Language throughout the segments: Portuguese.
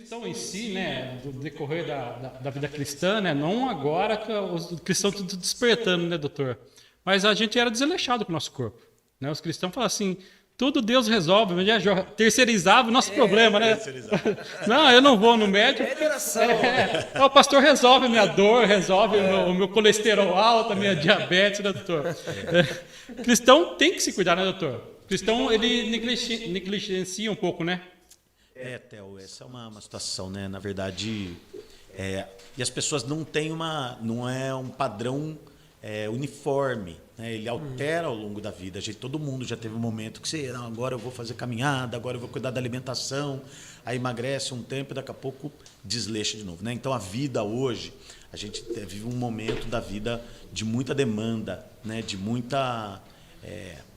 cristão em si, né, do decorrer da vida cristã, né, não agora que os cristãos estão despertando, né, doutor? Mas a gente era desleixado com o nosso corpo, né? Os cristãos falam assim, tudo Deus resolve, terceirizava o nosso problema, né? Não, eu não vou no médico. O pastor resolve a minha dor, resolve o meu colesterol alto, a minha diabetes, né, doutor? Cristão tem que se cuidar, né, doutor? Cristão, ele negligencia um pouco, né? Theo, essa é uma situação, né? Na verdade, e as pessoas não têm não é um padrão uniforme, né? Ele altera ao longo da vida. Todo mundo já teve um momento que não, agora eu vou fazer caminhada, agora eu vou cuidar da alimentação, aí emagrece um tempo e daqui a pouco desleixa de novo, né? Então a vida hoje, a gente vive um momento da vida de muita demanda, né? De muita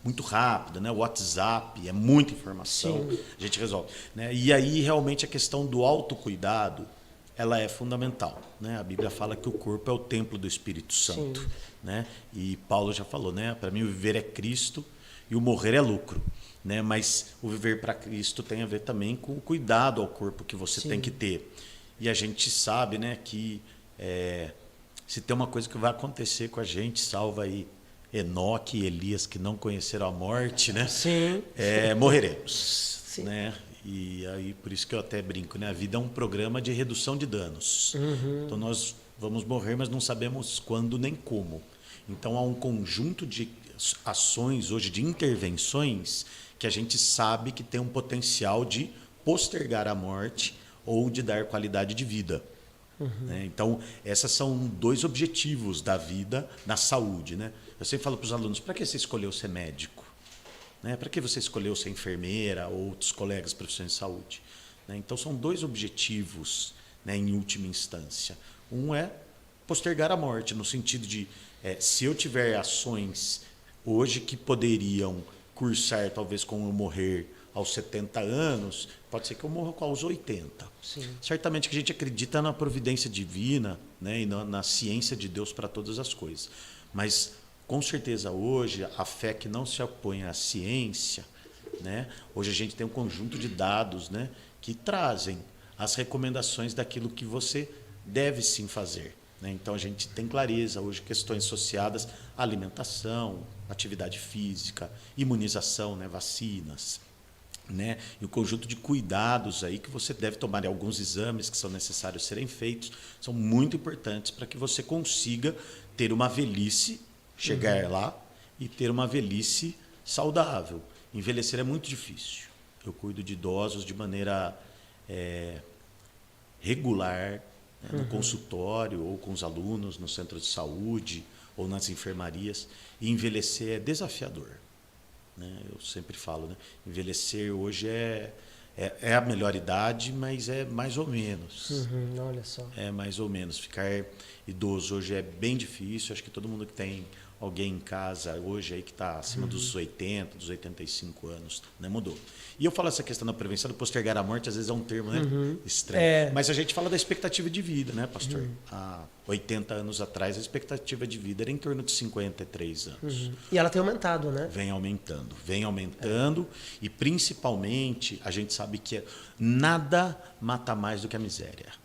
muito rápida, né? O WhatsApp, é muita informação, sim, a gente resolve, né? E aí realmente a questão do autocuidado, ela é fundamental, né? A Bíblia fala que o corpo é o templo do Espírito Santo, sim, né? E Paulo já falou, né? Para mim o viver é Cristo e o morrer é lucro, né? Mas o viver para Cristo tem a ver também com o cuidado ao corpo que você, sim, tem que ter. E a gente sabe, né, que se tem uma coisa que vai acontecer com a gente, salva aí Enoque e Elias, que não conheceram a morte, né? Sim. Morreremos, sim, né? E aí por isso que eu até brinco, né? A vida é um programa de redução de danos. Uhum. Então nós vamos morrer, mas não sabemos quando nem como. Então há um conjunto de ações hoje, de intervenções, que a gente sabe que tem um potencial de postergar a morte ou de dar qualidade de vida. Uhum. Né? Então, esses são dois objetivos da vida na saúde, né? Eu sempre falo para os alunos, para que você escolheu ser médico? Né? Para que você escolheu ser enfermeira ou outros colegas profissionais de saúde? Né? Então, são dois objetivos, né, em última instância. Um é postergar a morte, no sentido de, se eu tiver ações hoje que poderiam cursar, talvez, com eu morrer aos 70 anos, pode ser que eu morra aos 80. Sim. Certamente que a gente acredita na providência divina, né, e na ciência de Deus para todas as coisas. Mas, com certeza, hoje, a fé que não se opõe à ciência, né, hoje a gente tem um conjunto de dados, né, que trazem as recomendações daquilo que você deve sim fazer. Né? Então, a gente tem clareza hoje, questões associadas à alimentação, atividade física, imunização, né, vacinas, né? E o conjunto de cuidados aí que você deve tomar, alguns exames que são necessários serem feitos, são muito importantes para que você consiga ter uma velhice, chegar lá e ter uma velhice saudável. Envelhecer é muito difícil. Eu cuido de idosos de maneira regular, né? No consultório ou com os alunos, no centro de saúde ou nas enfermarias. E envelhecer é desafiador. Né? Eu sempre falo, né? Envelhecer hoje é a melhor idade, mas é mais ou menos. Olha só. É mais ou menos. Ficar idoso hoje é bem difícil. Acho que todo mundo que tem alguém em casa hoje aí que está acima dos 80, dos 85 anos, né? Mudou. E eu falo essa questão da prevenção, do postergar a morte, às vezes é um termo, né, estranho. Mas a gente fala da expectativa de vida, né, pastor? Há 80 anos atrás, a expectativa de vida era em torno de 53 anos. E ela tem aumentado, né? Vem aumentando. E principalmente, a gente sabe que nada mata mais do que a miséria.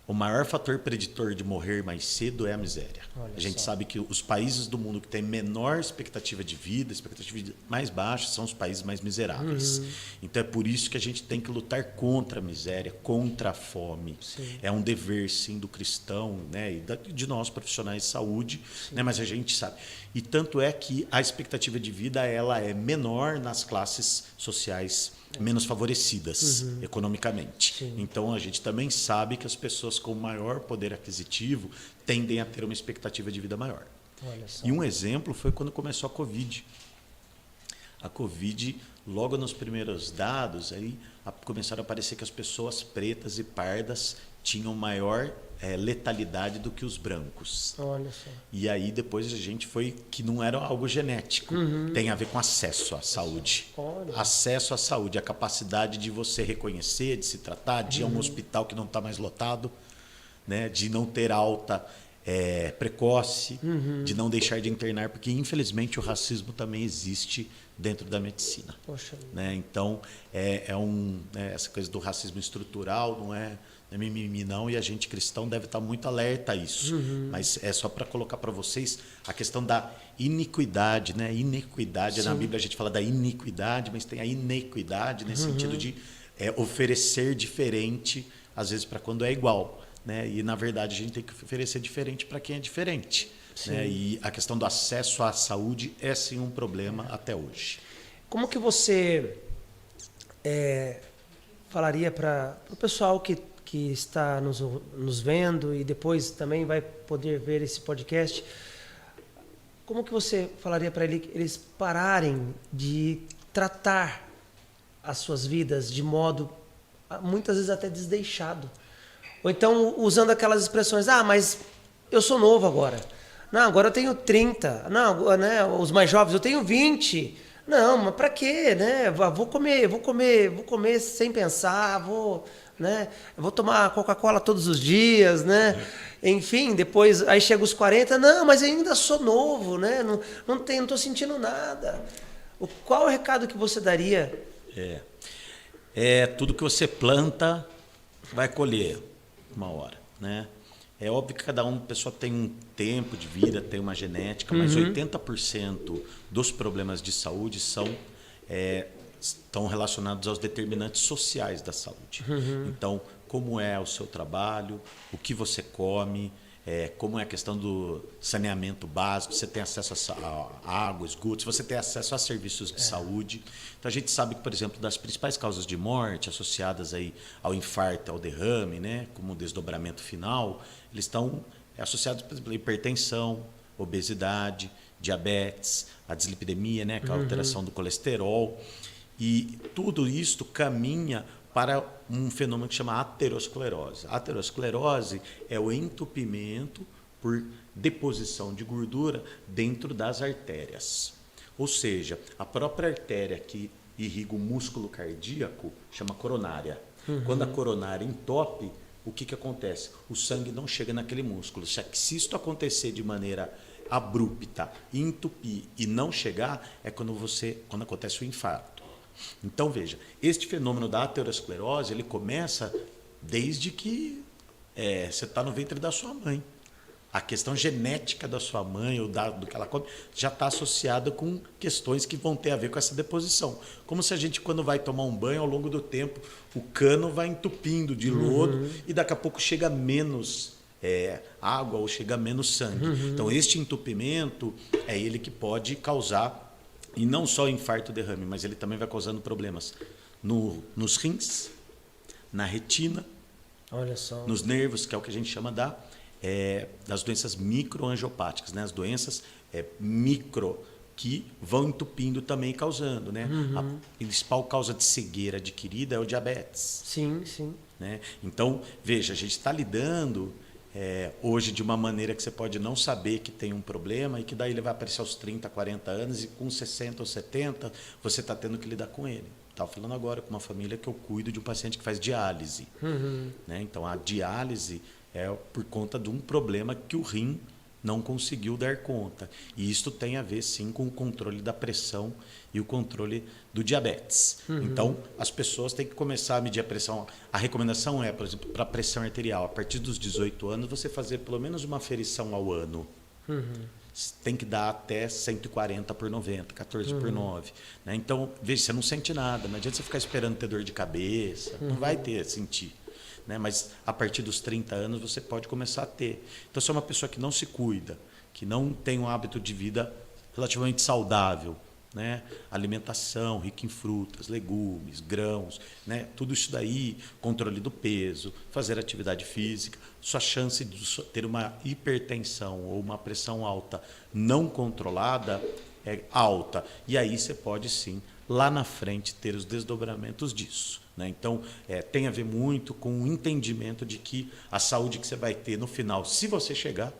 O maior fator preditor de morrer mais cedo é a miséria. A gente sabe que os países do mundo que têm menor expectativa de vida, expectativa de vida mais baixa, são os países mais miseráveis. Então é por isso que a gente tem que lutar contra a miséria, contra a fome. Sim. É um dever, sim, do cristão, né, e de nós profissionais de saúde, né, mas a gente sabe. E tanto é que a expectativa de vida ela é menor nas classes sociais menos favorecidas economicamente. Sim. Então, a gente também sabe que as pessoas com maior poder aquisitivo tendem a ter uma expectativa de vida maior. Olha só. E um exemplo foi quando começou a Covid. A Covid, logo nos primeiros dados, aí começaram a aparecer que as pessoas pretas e pardas tinham maior letalidade do que os brancos. Olha só. E aí depois a gente foi que não era algo genético, tem a ver com acesso à saúde. Olha. Acesso à saúde, a capacidade de você reconhecer, de se tratar, de ir a um hospital que não está mais lotado, né? De não ter alta precoce, de não deixar de internar, porque infelizmente o racismo também existe dentro da medicina. Poxa. Né? Então, essa coisa do racismo estrutural não é mimimi não, e a gente cristão deve estar muito alerta a isso. Mas é só para colocar para vocês a questão da iniquidade. Né? Iniquidade, na Bíblia a gente fala da iniquidade, mas tem a inequidade nesse sentido de oferecer diferente, às vezes, para quando é igual. Né? E, na verdade, a gente tem que oferecer diferente para quem é diferente. Né? E a questão do acesso à saúde é, sim, um problema até hoje. Como que você falaria para o pessoal que está nos vendo e depois também vai poder ver esse podcast, como que você falaria para eles pararem de tratar as suas vidas de modo, muitas vezes até desleixado? Ou então usando aquelas expressões, mas eu sou novo agora. Não, agora eu tenho 30. Não, né, os mais jovens, eu tenho 20. Não, mas para quê, né? Vou comer sem pensar, né? Eu vou tomar Coca-Cola todos os dias, né? Enfim, depois aí chega os 40, não, mas eu ainda sou novo, né? Não estou sentindo nada. Qual é o recado que você daria? Tudo que você planta vai colher uma hora, né? É óbvio que cada pessoa tem um tempo de vida, tem uma genética, mas 80% dos problemas de saúde estão relacionados aos determinantes sociais da saúde. Então, como é o seu trabalho, o que você come, como é a questão do saneamento básico, você tem acesso a água, esgoto, se você tem acesso a serviços de saúde. Então, a gente sabe que, por exemplo, das principais causas de morte associadas aí ao infarto, ao derrame, né, como o desdobramento final, eles estão associados, por exemplo, à hipertensão, obesidade, diabetes, a dislipidemia, né, que é a alteração do colesterol. E tudo isto caminha para um fenômeno que chama aterosclerose. A aterosclerose é o entupimento por deposição de gordura dentro das artérias. Ou seja, a própria artéria que irriga o músculo cardíaco chama coronária. Quando a coronária entope, o que acontece? O sangue não chega naquele músculo. Se isto acontecer de maneira abrupta, entupir e não chegar, é quando acontece o infarto. Então, veja, este fenômeno da aterosclerose, ele começa desde que você está no ventre da sua mãe. A questão genética da sua mãe ou do que ela come já está associada com questões que vão ter a ver com essa deposição. Como se a gente, quando vai tomar um banho, ao longo do tempo, o cano vai entupindo de lodo e daqui a pouco chega menos água ou chega menos sangue. Então, este entupimento é ele que pode causar, e não só infarto e derrame, mas ele também vai causando problemas nos rins, na retina, olha só, nos nervos, que é o que a gente chama das doenças microangiopáticas, né? As doenças micro que vão entupindo também e causando. Né? A principal causa de cegueira adquirida é o diabetes. Sim, sim. Né? Então, veja, a gente está lidando hoje de uma maneira que você pode não saber que tem um problema e que daí ele vai aparecer aos 30, 40 anos e com 60 ou 70 você está tendo que lidar com ele. Estava falando agora com uma família que eu cuido de um paciente que faz diálise. Né? Então, a diálise é por conta de um problema que o rim não conseguiu dar conta. E isso tem a ver, sim, com o controle da pressão e o controle do diabetes. Então, as pessoas têm que começar a medir a pressão. A recomendação é, por exemplo, para a pressão arterial, a partir dos 18 anos, você fazer pelo menos uma aferição ao ano. Tem que dar até 140 por 90, 14 por 9. Né? Então, veja, você não sente nada. Não adianta você ficar esperando ter dor de cabeça. Não vai sentir. Né? Mas a partir dos 30 anos você pode começar a ter. Então, se é uma pessoa que não se cuida, que não tem um hábito de vida relativamente saudável, né? Alimentação rica em frutas, legumes, grãos, né? Tudo isso daí, controle do peso, fazer atividade física, sua chance de ter uma hipertensão ou uma pressão alta não controlada é alta. E aí você pode sim, lá na frente, ter os desdobramentos disso. Né? Então, tem a ver muito com o entendimento de que a saúde que você vai ter no final, se você chegar,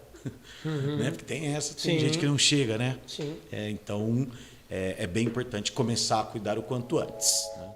né? Porque tem gente que não chega, né? Sim. Então, é bem importante começar a cuidar o quanto antes. Né?